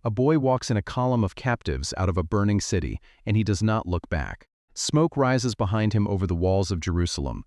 A boy walks in a column of captives out of a burning city, and he does not look back. Smoke rises behind him over the walls of Jerusalem.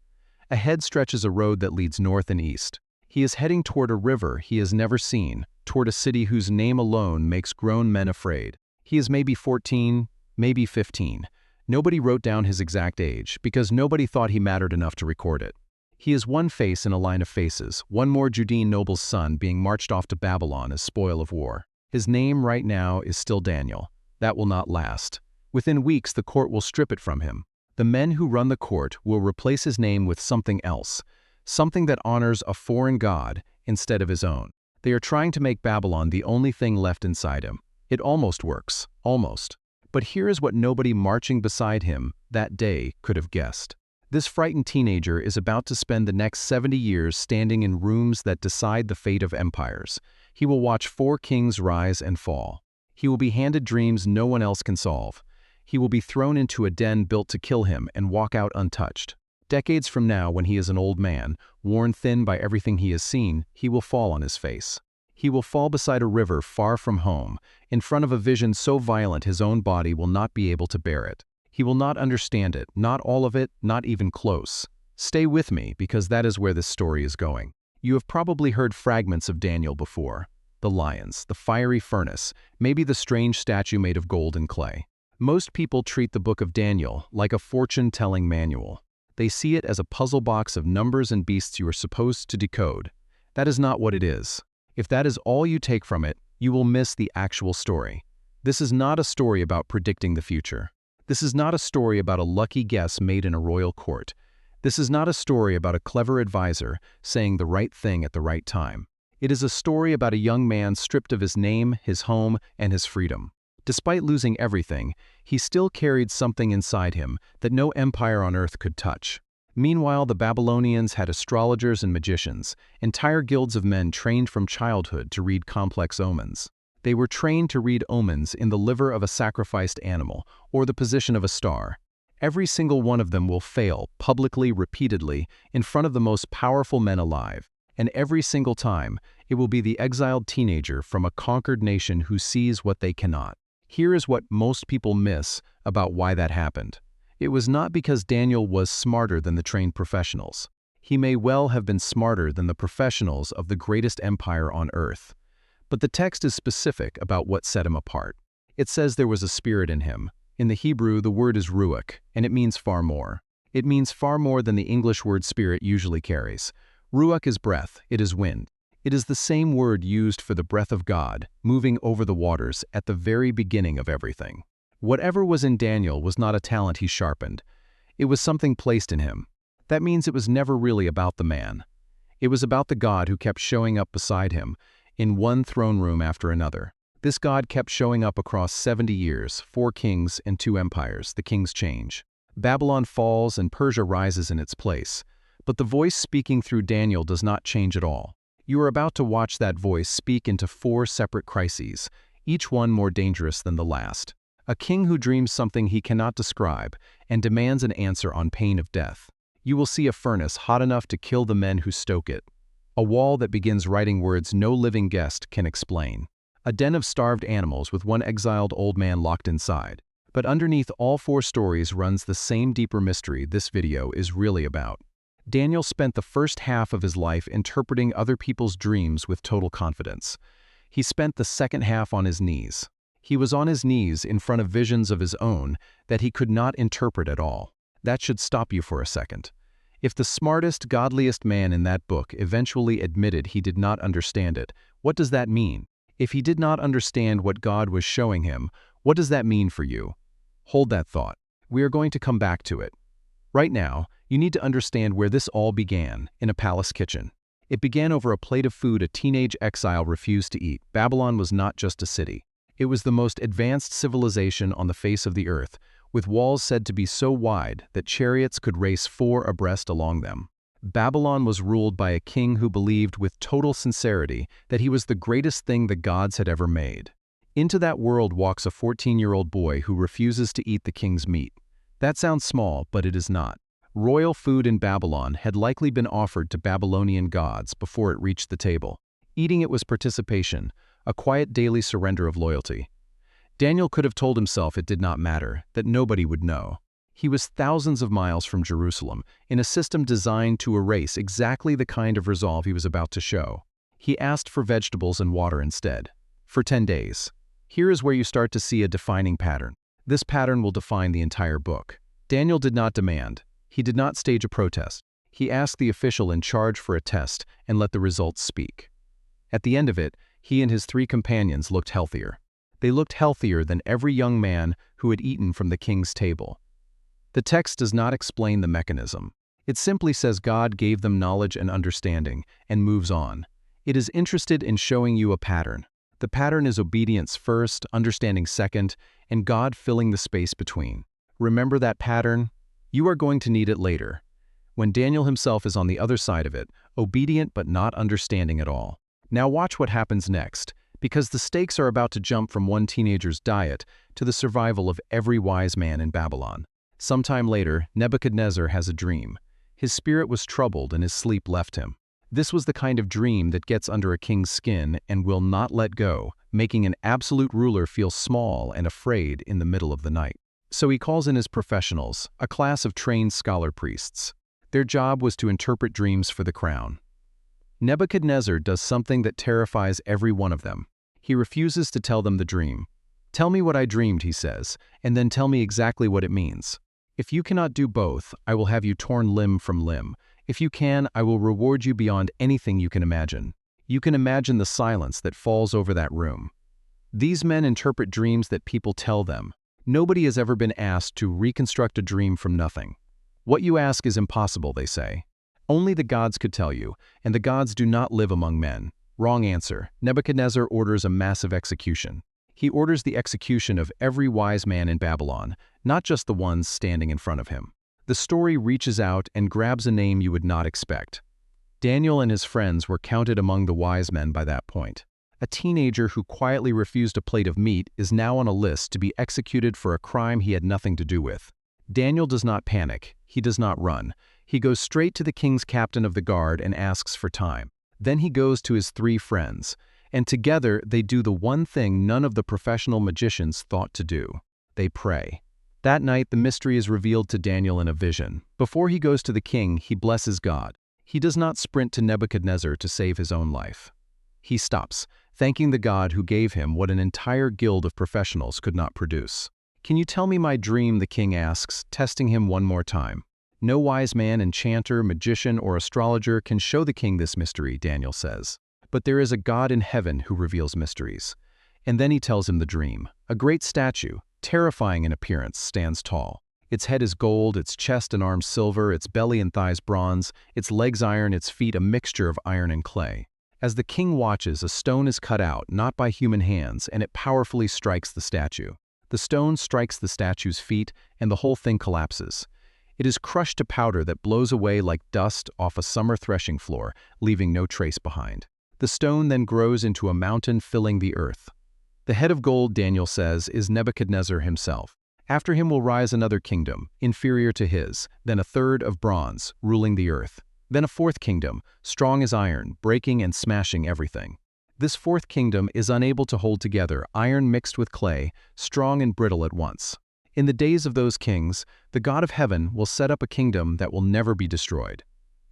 Ahead stretches a road that leads north and east. He is heading toward a river he has never seen, toward a city whose name alone makes grown men afraid. He is maybe 14, maybe 15. Nobody wrote down his exact age, because nobody thought he mattered enough to record it. He is one face in a line of faces, one more Judean noble's son being marched off to Babylon as spoil of war. His name right now is still Daniel. That will not last. Within weeks the court will strip it from him. The men who run the court will replace his name with something else, something that honors a foreign god instead of his own. They are trying to make Babylon the only thing left inside him. It almost works, almost. But here is what nobody marching beside him that day could have guessed. This frightened teenager is about to spend the next 70 years standing in rooms that decide the fate of empires. He will watch 4 kings rise and fall. He will be handed dreams no one else can solve. He will be thrown into a den built to kill him and walk out untouched. Decades from now, when he is an old man, worn thin by everything he has seen, he will fall on his face. He will fall beside a river far from home, in front of a vision so violent his own body will not be able to bear it. He will not understand it, not all of it, not even close. Stay with me, because that is where this story is going. You have probably heard fragments of Daniel before. The lions, the fiery furnace, maybe the strange statue made of gold and clay. Most people treat the book of Daniel like a fortune-telling manual. They see it as a puzzle box of numbers and beasts you are supposed to decode. That is not what it is. If that is all you take from it, you will miss the actual story. This is not a story about predicting the future. This is not a story about a lucky guess made in a royal court. This is not a story about a clever advisor saying the right thing at the right time. It is a story about a young man stripped of his name, his home, and his freedom. Despite losing everything, he still carried something inside him that no empire on earth could touch. Meanwhile, the Babylonians had astrologers and magicians, entire guilds of men trained from childhood to read complex omens. They were trained to read omens in the liver of a sacrificed animal or the position of a star. Every single one of them will fail, publicly, repeatedly, in front of the most powerful men alive. And every single time, it will be the exiled teenager from a conquered nation who sees what they cannot. Here is what most people miss about why that happened. It was not because Daniel was smarter than the trained professionals. He may well have been smarter than the professionals of the greatest empire on earth. But the text is specific about what set him apart. It says there was a spirit in him. In the Hebrew, the word is ruach, and it means far more. It means far more than the English word spirit usually carries. Ruach is breath, it is wind. It is the same word used for the breath of God, moving over the waters at the very beginning of everything. Whatever was in Daniel was not a talent he sharpened. It was something placed in him. That means it was never really about the man. It was about the God who kept showing up beside him, in one throne room after another. This God kept showing up across 70 years, 4 kings and 2 empires. The kings change. Babylon falls and Persia rises in its place. But the voice speaking through Daniel does not change at all. You are about to watch that voice speak into 4 separate crises, each one more dangerous than the last. A king who dreams something he cannot describe and demands an answer on pain of death. You will see a furnace hot enough to kill the men who stoke it. A wall that begins writing words no living guest can explain. A den of starved animals with one exiled old man locked inside. But underneath all 4 stories runs the same deeper mystery this video is really about. Daniel spent the first half of his life interpreting other people's dreams with total confidence. He spent the second half on his knees. He was on his knees in front of visions of his own that he could not interpret at all. That should stop you for a second. If the smartest, godliest man in that book eventually admitted he did not understand it, what does that mean? If he did not understand what God was showing him, what does that mean for you? Hold that thought. We are going to come back to it. Right now, you need to understand where this all began, in a palace kitchen. It began over a plate of food a teenage exile refused to eat. Babylon was not just a city. It was the most advanced civilization on the face of the earth, with walls said to be so wide that chariots could race 4 abreast along them. Babylon was ruled by a king who believed with total sincerity that he was the greatest thing the gods had ever made. Into that world walks a 14-year-old boy who refuses to eat the king's meat. That sounds small, but it is not. Royal food in Babylon had likely been offered to Babylonian gods before it reached the table. Eating it was participation, a quiet daily surrender of loyalty. Daniel could have told himself it did not matter, that nobody would know. He was thousands of miles from Jerusalem, in a system designed to erase exactly the kind of resolve he was about to show. He asked for vegetables and water instead. For 10 days. Here is where you start to see a defining pattern. This pattern will define the entire book. Daniel did not demand. He did not stage a protest. He asked the official in charge for a test and let the results speak. At the end of it, he and his 3 companions looked healthier. They looked healthier than every young man who had eaten from the king's table. The text does not explain the mechanism. It simply says God gave them knowledge and understanding, and moves on. It is interested in showing you a pattern. The pattern is obedience first, understanding second, and God filling the space between. Remember that pattern? You are going to need it later, when Daniel himself is on the other side of it, obedient but not understanding at all. Now watch what happens next, because the stakes are about to jump from one teenager's diet to the survival of every wise man in Babylon. Sometime later, Nebuchadnezzar has a dream. His spirit was troubled and his sleep left him. This was the kind of dream that gets under a king's skin and will not let go, making an absolute ruler feel small and afraid in the middle of the night. So he calls in his professionals, a class of trained scholar priests. Their job was to interpret dreams for the crown. Nebuchadnezzar does something that terrifies every one of them. He refuses to tell them the dream. "Tell me what I dreamed," he says, "and then tell me exactly what it means. If you cannot do both, I will have you torn limb from limb. If you can, I will reward you beyond anything you can imagine." You can imagine the silence that falls over that room. These men interpret dreams that people tell them. Nobody has ever been asked to reconstruct a dream from nothing. What you ask is impossible, they say. Only the gods could tell you, and the gods do not live among men. Wrong answer. Nebuchadnezzar orders a massive execution. He orders the execution of every wise man in Babylon, not just the ones standing in front of him. The story reaches out and grabs a name you would not expect. Daniel and his friends were counted among the wise men by that point. A teenager who quietly refused a plate of meat is now on a list to be executed for a crime he had nothing to do with. Daniel does not panic. He does not run. He goes straight to the king's captain of the guard and asks for time. Then he goes to his 3 friends, and together they do the one thing none of the professional magicians thought to do. They pray. That night the mystery is revealed to Daniel in a vision. Before he goes to the king, he blesses God. He does not sprint to Nebuchadnezzar to save his own life. He stops, thanking the God who gave him what an entire guild of professionals could not produce. "Can you tell me my dream?" the king asks, testing him one more time. No wise man, enchanter, magician, or astrologer can show the king this mystery, Daniel says. But there is a God in heaven who reveals mysteries. And then he tells him the dream. A great statue, terrifying in appearance, stands tall. Its head is gold, its chest and arms silver, its belly and thighs bronze, its legs iron, its feet a mixture of iron and clay. As the king watches, a stone is cut out, not by human hands, and it powerfully strikes the statue. The stone strikes the statue's feet, and the whole thing collapses. It is crushed to powder that blows away like dust off a summer threshing floor, leaving no trace behind. The stone then grows into a mountain filling the earth. The head of gold, Daniel says, is Nebuchadnezzar himself. After him will rise another kingdom, inferior to his, then a third of bronze, ruling the earth. Then a 4th kingdom, strong as iron, breaking and smashing everything. This 4th kingdom is unable to hold together iron mixed with clay, strong and brittle at once. In the days of those kings, the God of heaven will set up a kingdom that will never be destroyed.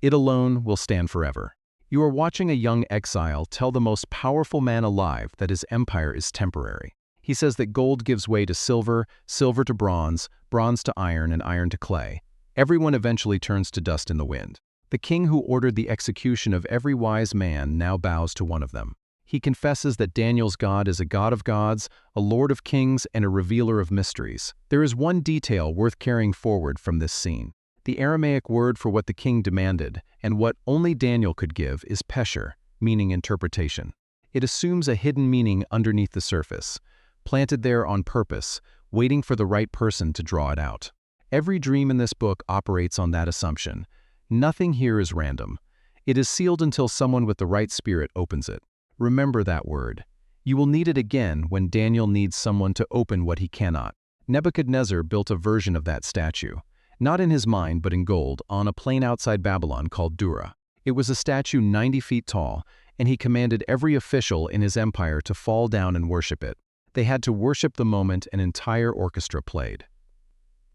It alone will stand forever. You are watching a young exile tell the most powerful man alive that his empire is temporary. He says that gold gives way to silver, silver to bronze, bronze to iron, and iron to clay. Everyone eventually turns to dust in the wind. The king who ordered the execution of every wise man now bows to one of them. He confesses that Daniel's God is a God of gods, a Lord of kings, and a revealer of mysteries. There is one detail worth carrying forward from this scene. The Aramaic word for what the king demanded, and what only Daniel could give, is pesher, meaning interpretation. It assumes a hidden meaning underneath the surface, planted there on purpose, waiting for the right person to draw it out. Every dream in this book operates on that assumption. Nothing here is random. It is sealed until someone with the right spirit opens it. Remember that word. You will need it again when Daniel needs someone to open what he cannot. Nebuchadnezzar built a version of that statue, not in his mind but in gold, on a plain outside Babylon called Dura. It was a statue 90 feet tall, and he commanded every official in his empire to fall down and worship it. They had to worship the moment an entire orchestra played.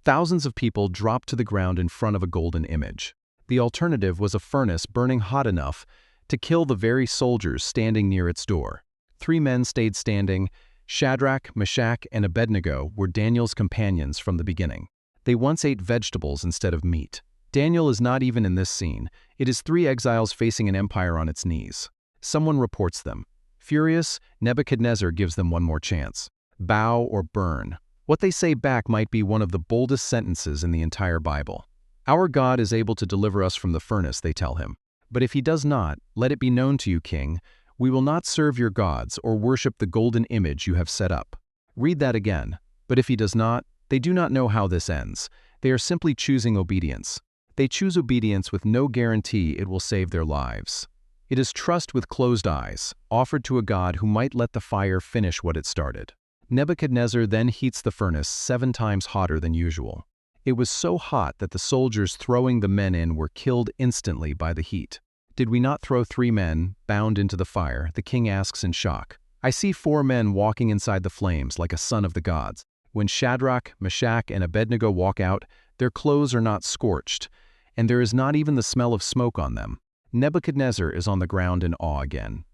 Thousands of people dropped to the ground in front of a golden image. The alternative was a furnace burning hot enough to kill the very soldiers standing near its door. 3 men stayed standing. Shadrach, Meshach, and Abednego were Daniel's companions from the beginning. They once ate vegetables instead of meat. Daniel is not even in this scene. It is 3 exiles facing an empire on its knees. Someone reports them. Furious, Nebuchadnezzar gives them one more chance. Bow or burn. What they say back might be one of the boldest sentences in the entire Bible. Our God is able to deliver us from the furnace, they tell him. But if he does not, let it be known to you, king, we will not serve your gods or worship the golden image you have set up. Read that again. But if he does not, they do not know how this ends. They are simply choosing obedience. They choose obedience with no guarantee it will save their lives. It is trust with closed eyes, offered to a God who might let the fire finish what it started. Nebuchadnezzar then heats the furnace 7 times hotter than usual. It was so hot that the soldiers throwing the men in were killed instantly by the heat. Did we not throw 3 men, bound into the fire? The king asks in shock. I see 4 men walking inside the flames like a son of the gods. When Shadrach, Meshach, and Abednego walk out, their clothes are not scorched, and there is not even the smell of smoke on them. Nebuchadnezzar is on the ground in awe again.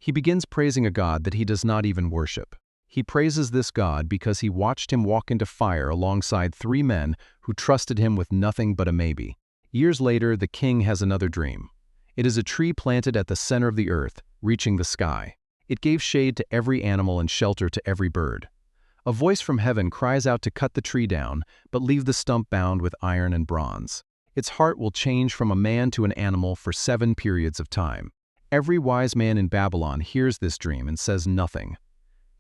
He begins praising a God that he does not even worship. He praises this God because he watched him walk into fire alongside 3 men who trusted him with nothing but a maybe. Years later, the king has another dream. It is a tree planted at the center of the earth, reaching the sky. It gave shade to every animal and shelter to every bird. A voice from heaven cries out to cut the tree down, but leave the stump bound with iron and bronze. Its heart will change from a man to an animal for 7 periods of time. Every wise man in Babylon hears this dream and says nothing.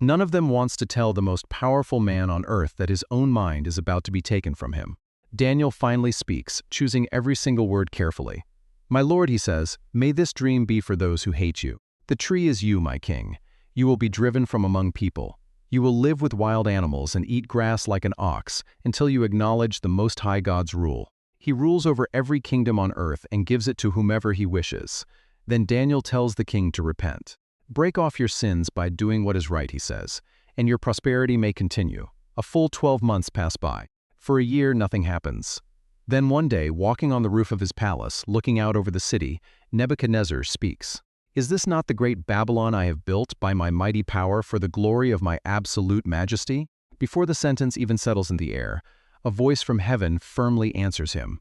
None of them wants to tell the most powerful man on earth that his own mind is about to be taken from him. Daniel finally speaks, choosing every single word carefully. My lord, he says, may this dream be for those who hate you. The tree is you, my king. You will be driven from among people. You will live with wild animals and eat grass like an ox until you acknowledge the Most High God's rule. He rules over every kingdom on earth and gives it to whomever he wishes. Then Daniel tells the king to repent. Break off your sins by doing what is right, he says, and your prosperity may continue. A full 12 months pass by. For a year, nothing happens. Then one day, walking on the roof of his palace, looking out over the city, Nebuchadnezzar speaks. Is this not the great Babylon I have built by my mighty power for the glory of my absolute majesty? Before the sentence even settles in the air, a voice from heaven firmly answers him.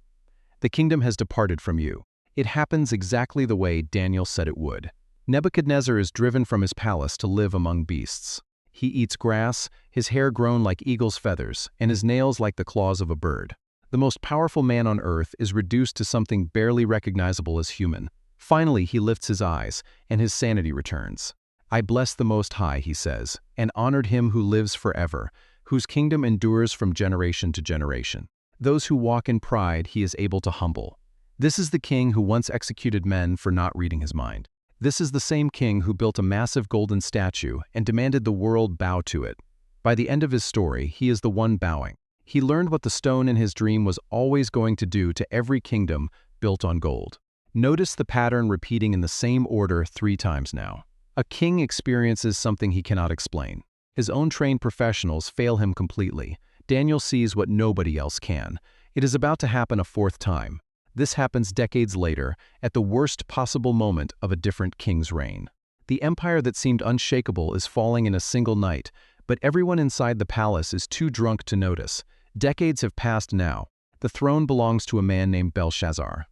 The kingdom has departed from you. It happens exactly the way Daniel said it would. Nebuchadnezzar is driven from his palace to live among beasts. He eats grass, his hair grown like eagle's feathers, and his nails like the claws of a bird. The most powerful man on earth is reduced to something barely recognizable as human. Finally, he lifts his eyes, and his sanity returns. I bless the Most High, he says, and honored him who lives forever, whose kingdom endures from generation to generation. Those who walk in pride he is able to humble. This is the king who once executed men for not reading his mind. This is the same king who built a massive golden statue and demanded the world bow to it. By the end of his story, he is the one bowing. He learned what the stone in his dream was always going to do to every kingdom built on gold. Notice the pattern repeating in the same order 3 times now. A king experiences something he cannot explain. His own trained professionals fail him completely. Daniel sees what nobody else can. It is about to happen a 4th time. This happens decades later, at the worst possible moment of a different king's reign. The empire that seemed unshakable is falling in a single night, but everyone inside the palace is too drunk to notice. Decades have passed now. The throne belongs to a man named Belshazzar.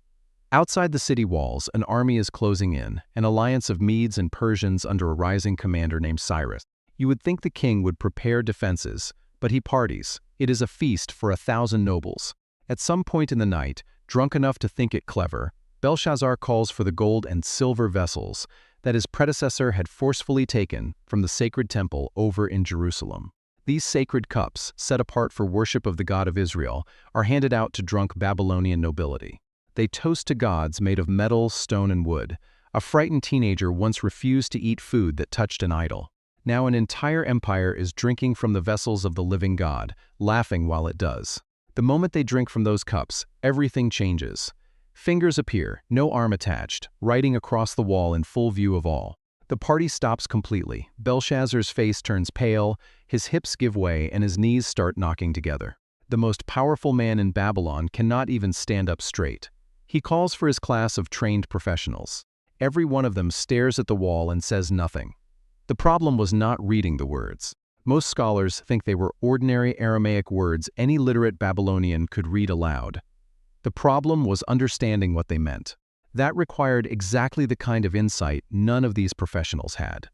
Outside the city walls, an army is closing in, an alliance of Medes and Persians under a rising commander named Cyrus. You would think the king would prepare defenses, but he parties. It is a feast for 1,000 nobles. At some point in the night, drunk enough to think it clever, Belshazzar calls for the gold and silver vessels that his predecessor had forcefully taken from the sacred temple over in Jerusalem. These sacred cups, set apart for worship of the God of Israel, are handed out to drunk Babylonian nobility. They toast to gods made of metal, stone, and wood. A frightened teenager once refused to eat food that touched an idol. Now an entire empire is drinking from the vessels of the living God, laughing while it does. The moment they drink from those cups, everything changes. Fingers appear, no arm attached, writing across the wall in full view of all. The party stops completely. Belshazzar's face turns pale, his hips give way, and his knees start knocking together. The most powerful man in Babylon cannot even stand up straight. He calls for his class of trained professionals. Every one of them stares at the wall and says nothing. The problem was not reading the words. Most scholars think they were ordinary Aramaic words any literate Babylonian could read aloud. The problem was understanding what they meant. That required exactly the kind of insight none of these professionals had.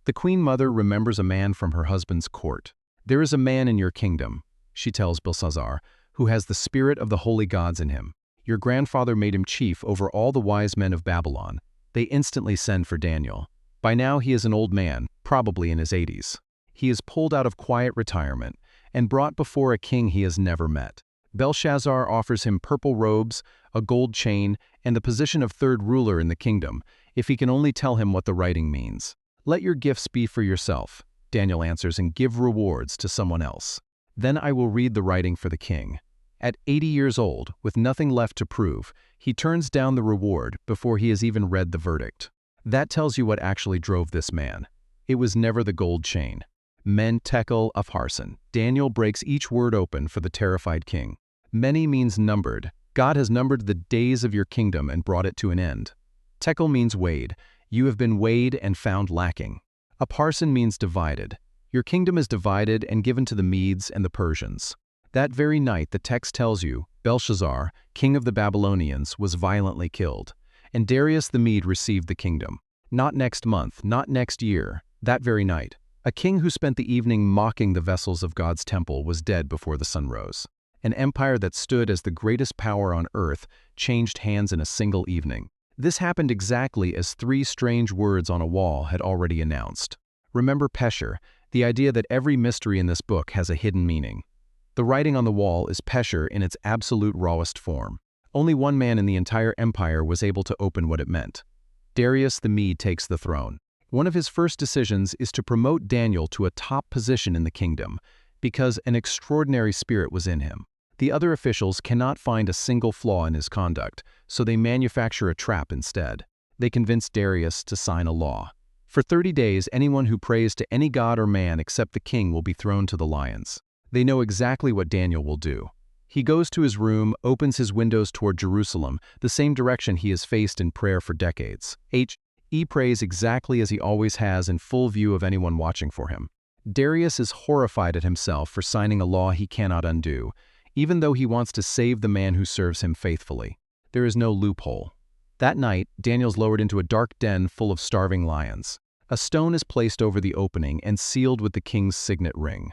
The Queen Mother remembers a man from her husband's court. "There is a man in your kingdom," she tells Belshazzar, "who has the spirit of the holy gods in him. Your grandfather made him chief over all the wise men of Babylon." They instantly send for Daniel. By now he is an old man, probably in his 80s. He is pulled out of quiet retirement and brought before a king he has never met. Belshazzar offers him purple robes, a gold chain, and the position of third ruler in the kingdom, if he can only tell him what the writing means. "Let your gifts be for yourself," Daniel answers, "and give rewards to someone else. Then I will read the writing for the king." At 80 years old, with nothing left to prove, he turns down the reward before he has even read the verdict. That tells you what actually drove this man. It was never the gold chain. Men tekel upharsin. Daniel breaks each word open for the terrified king. Many means numbered. God has numbered the days of your kingdom and brought it to an end. Tekel means weighed. You have been weighed and found lacking. Upharsin means divided. Your kingdom is divided and given to the Medes and the Persians. That very night, the text tells you, Belshazzar, king of the Babylonians, was violently killed, and Darius the Mede received the kingdom. Not next month, not next year, that very night. A king who spent the evening mocking the vessels of God's temple was dead before the sun rose. An empire that stood as the greatest power on earth changed hands in a single evening. This happened exactly as three strange words on a wall had already announced. Remember Pesher, the idea that every mystery in this book has a hidden meaning. The writing on the wall is Pesher in its absolute rawest form. Only one man in the entire empire was able to open what it meant. Darius the Mede takes the throne. One of his first decisions is to promote Daniel to a top position in the kingdom, because an extraordinary spirit was in him. The other officials cannot find a single flaw in his conduct, so they manufacture a trap instead. They convince Darius to sign a law. For 30 days, anyone who prays to any god or man except the king will be thrown to the lions. They know exactly what Daniel will do. He goes to his room, opens his windows toward Jerusalem, the same direction he has faced in prayer for decades. He prays exactly as he always has in full view of anyone watching for him. Darius is horrified at himself for signing a law he cannot undo, even though he wants to save the man who serves him faithfully. There is no loophole. That night, Daniel's lowered into a dark den full of starving lions. A stone is placed over the opening and sealed with the king's signet ring.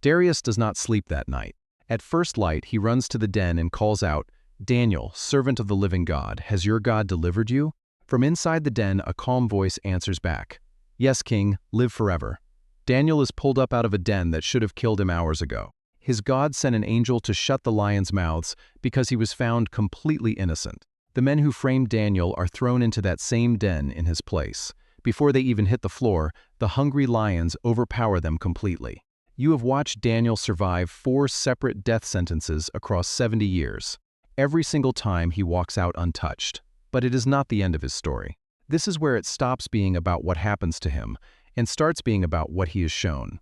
Darius does not sleep that night. At first light, he runs to the den and calls out, "Daniel, servant of the living God, has your God delivered you?" From inside the den, a calm voice answers back, "Yes, king, live forever." Daniel is pulled up out of a den that should have killed him hours ago. His God sent an angel to shut the lions' mouths because he was found completely innocent. The men who framed Daniel are thrown into that same den in his place. Before they even hit the floor, the hungry lions overpower them completely. You have watched Daniel survive 4 separate death sentences across 70 years. Every single time he walks out untouched. But it is not the end of his story. This is where it stops being about what happens to him and starts being about what he is shown.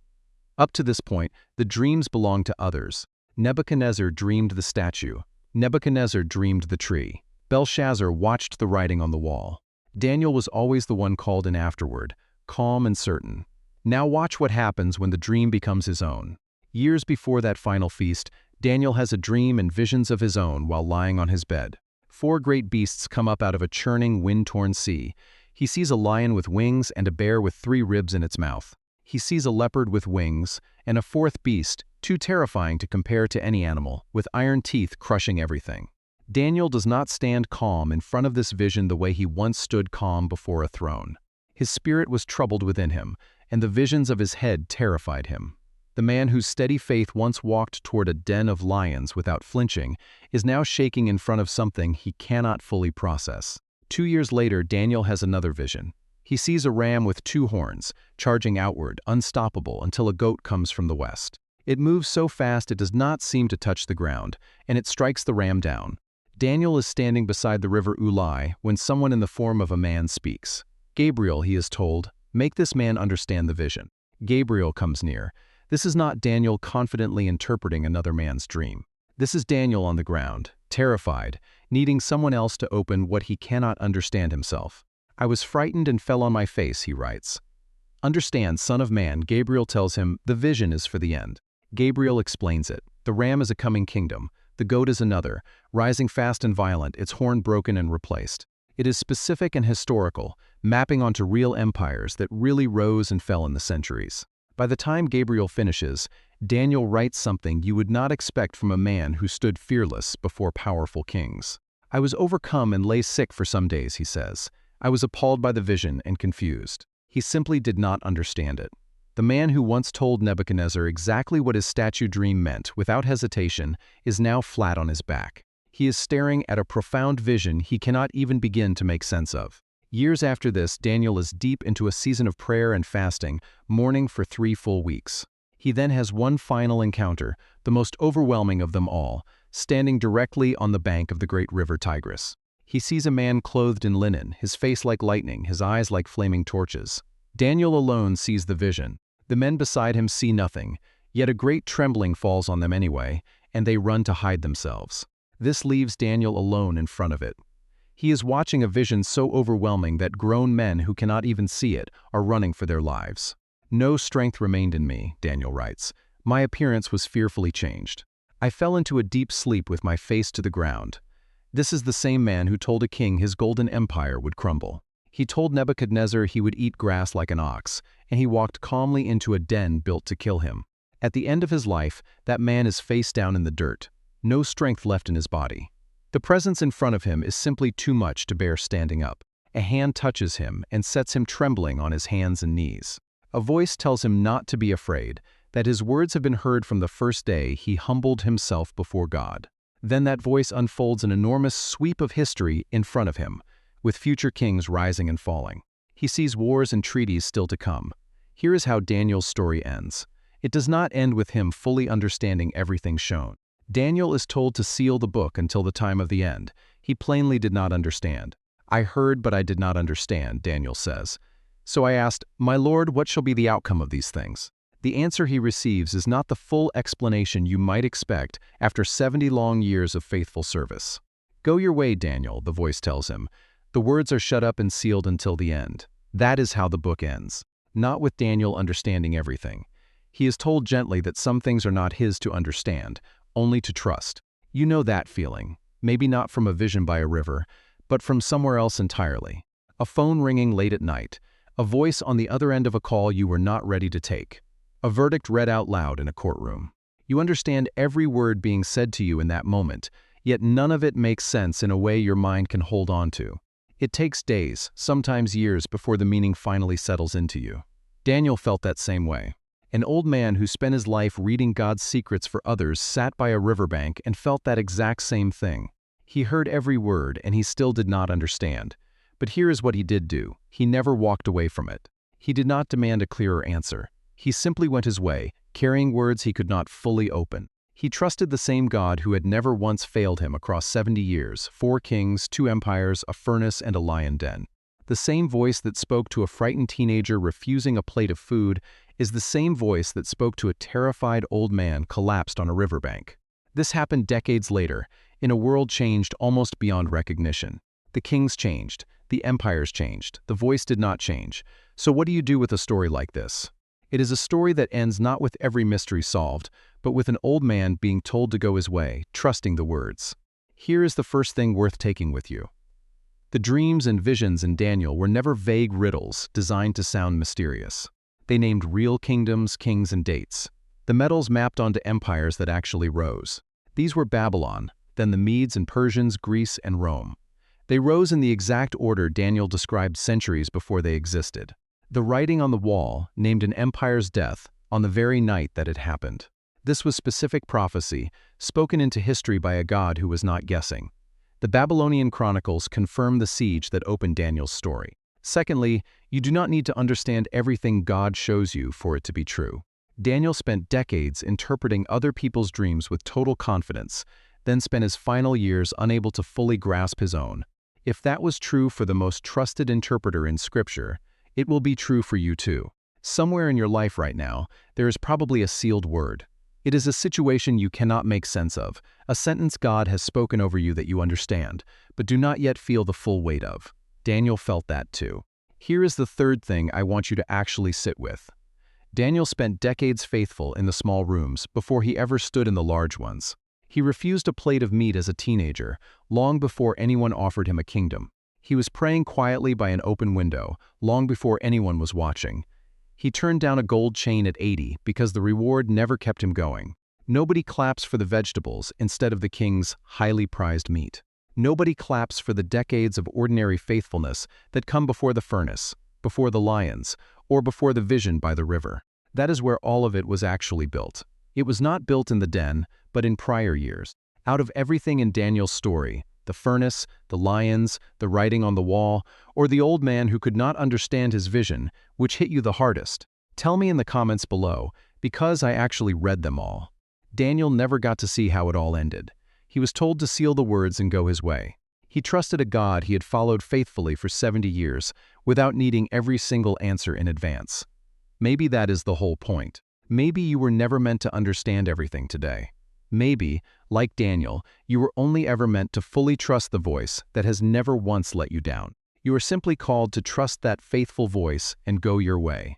Up to this point, the dreams belong to others. Nebuchadnezzar dreamed the statue. Nebuchadnezzar dreamed the tree. Belshazzar watched the writing on the wall. Daniel was always the one called in afterward, calm and certain. Now watch what happens when the dream becomes his own. Years before that final feast, Daniel has a dream and visions of his own while lying on his bed. 4 great beasts come up out of a churning, wind-torn sea. He sees a lion with wings and a bear with 3 ribs in its mouth. He sees a leopard with wings, and a 4th beast, too terrifying to compare to any animal, with iron teeth crushing everything. Daniel does not stand calm in front of this vision the way he once stood calm before a throne. His spirit was troubled within him, and the visions of his head terrified him. The man whose steady faith once walked toward a den of lions without flinching is now shaking in front of something he cannot fully process. 2 years later, Daniel has another vision. He sees a ram with 2 horns, charging outward, unstoppable, until a goat comes from the west. It moves so fast it does not seem to touch the ground, and it strikes the ram down. Daniel is standing beside the river Ulai when someone in the form of a man speaks. Gabriel, he is told, make this man understand the vision. Gabriel comes near. This is not Daniel confidently interpreting another man's dream. This is Daniel on the ground, terrified, needing someone else to open what he cannot understand himself. I was frightened and fell on my face, he writes. Understand, son of man, Gabriel tells him, the vision is for the end. Gabriel explains it. The ram is a coming kingdom. The goat is another, rising fast and violent, its horn broken and replaced. It is specific and historical, mapping onto real empires that really rose and fell in the centuries. By the time Gabriel finishes, Daniel writes something you would not expect from a man who stood fearless before powerful kings. I was overcome and lay sick for some days, he says. I was appalled by the vision and confused. He simply did not understand it. The man who once told Nebuchadnezzar exactly what his statue dream meant without hesitation is now flat on his back. He is staring at a profound vision he cannot even begin to make sense of. Years after this, Daniel is deep into a season of prayer and fasting, mourning for 3 full weeks. He then has one final encounter, the most overwhelming of them all, standing directly on the bank of the great river Tigris. He sees a man clothed in linen, his face like lightning, his eyes like flaming torches. Daniel alone sees the vision. The men beside him see nothing, yet a great trembling falls on them anyway, and they run to hide themselves. This leaves Daniel alone in front of it. He is watching a vision so overwhelming that grown men who cannot even see it are running for their lives. No strength remained in me, Daniel writes. My appearance was fearfully changed. I fell into a deep sleep with my face to the ground. This is the same man who told a king his golden empire would crumble. He told Nebuchadnezzar he would eat grass like an ox, and he walked calmly into a den built to kill him. At the end of his life, that man is face down in the dirt, no strength left in his body. The presence in front of him is simply too much to bear standing up. A hand touches him and sets him trembling on his hands and knees. A voice tells him not to be afraid, that his words have been heard from the first day he humbled himself before God. Then that voice unfolds an enormous sweep of history in front of him, with future kings rising and falling. He sees wars and treaties still to come. Here is how Daniel's story ends. It does not end with him fully understanding everything shown. Daniel is told to seal the book until the time of the end. He plainly did not understand. I heard, but I did not understand, Daniel says. So I asked, My Lord, what shall be the outcome of these things? The answer he receives is not the full explanation you might expect after 70 long years of faithful service. Go your way, Daniel, the voice tells him. The words are shut up and sealed until the end. That is how the book ends. Not with Daniel understanding everything. He is told gently that some things are not his to understand, only to trust. You know that feeling, maybe not from a vision by a river, but from somewhere else entirely. A phone ringing late at night, a voice on the other end of a call you were not ready to take, a verdict read out loud in a courtroom. You understand every word being said to you in that moment, yet none of it makes sense in a way your mind can hold on to. It takes days, sometimes years, before the meaning finally settles into you. Daniel felt that same way. An old man who spent his life reading God's secrets for others sat by a riverbank and felt that exact same thing. He heard every word and he still did not understand. But here is what he did do. He never walked away from it. He did not demand a clearer answer. He simply went his way, carrying words he could not fully open. He trusted the same God who had never once failed him across 70 years, 4 kings, 2 empires, a furnace, and a lion den. The same voice that spoke to a frightened teenager refusing a plate of food is the same voice that spoke to a terrified old man collapsed on a riverbank. This happened decades later, in a world changed almost beyond recognition. The kings changed, the empires changed, the voice did not change. So what do you do with a story like this? It is a story that ends not with every mystery solved, but with an old man being told to go his way, trusting the words. Here is the first thing worth taking with you. The dreams and visions in Daniel were never vague riddles designed to sound mysterious. They named real kingdoms, kings, and dates. The metals mapped onto empires that actually rose. These were Babylon, then the Medes and Persians, Greece, and Rome. They rose in the exact order Daniel described centuries before they existed. The writing on the wall named an empire's death on the very night that it happened. This was specific prophecy, spoken into history by a God who was not guessing. The Babylonian chronicles confirm the siege that opened Daniel's story. Secondly, you do not need to understand everything God shows you for it to be true. Daniel spent decades interpreting other people's dreams with total confidence. then spent his final years unable to fully grasp his own. If that was true for the most trusted interpreter in Scripture, it will be true for you too. Somewhere in your life right now, there is probably a sealed word. It is a situation you cannot make sense of, a sentence God has spoken over you that you understand, but do not yet feel the full weight of. Daniel felt that too. Here is the third thing I want you to actually sit with. Daniel spent decades faithful in the small rooms before he ever stood in the large ones. He refused a plate of meat as a teenager, long before anyone offered him a kingdom. He was praying quietly by an open window, long before anyone was watching. He turned down a gold chain at 80 because the reward never kept him going. Nobody claps for the vegetables instead of the king's highly prized meat. Nobody claps for the decades of ordinary faithfulness that come before the furnace, before the lions, or before the vision by the river. That is where all of it was actually built. It was not built in the den, but in prior years. Out of everything in Daniel's story, the furnace, the lions, the writing on the wall, or the old man who could not understand his vision, which hit you the hardest? Tell me in the comments below, because I actually read them all. Daniel never got to see how it all ended. He was told to seal the words and go his way. He trusted a God he had followed faithfully for 70 years, without needing every single answer in advance. Maybe that is the whole point. Maybe you were never meant to understand everything today. Maybe, like Daniel, you were only ever meant to fully trust the voice that has never once let you down. You are simply called to trust that faithful voice and go your way.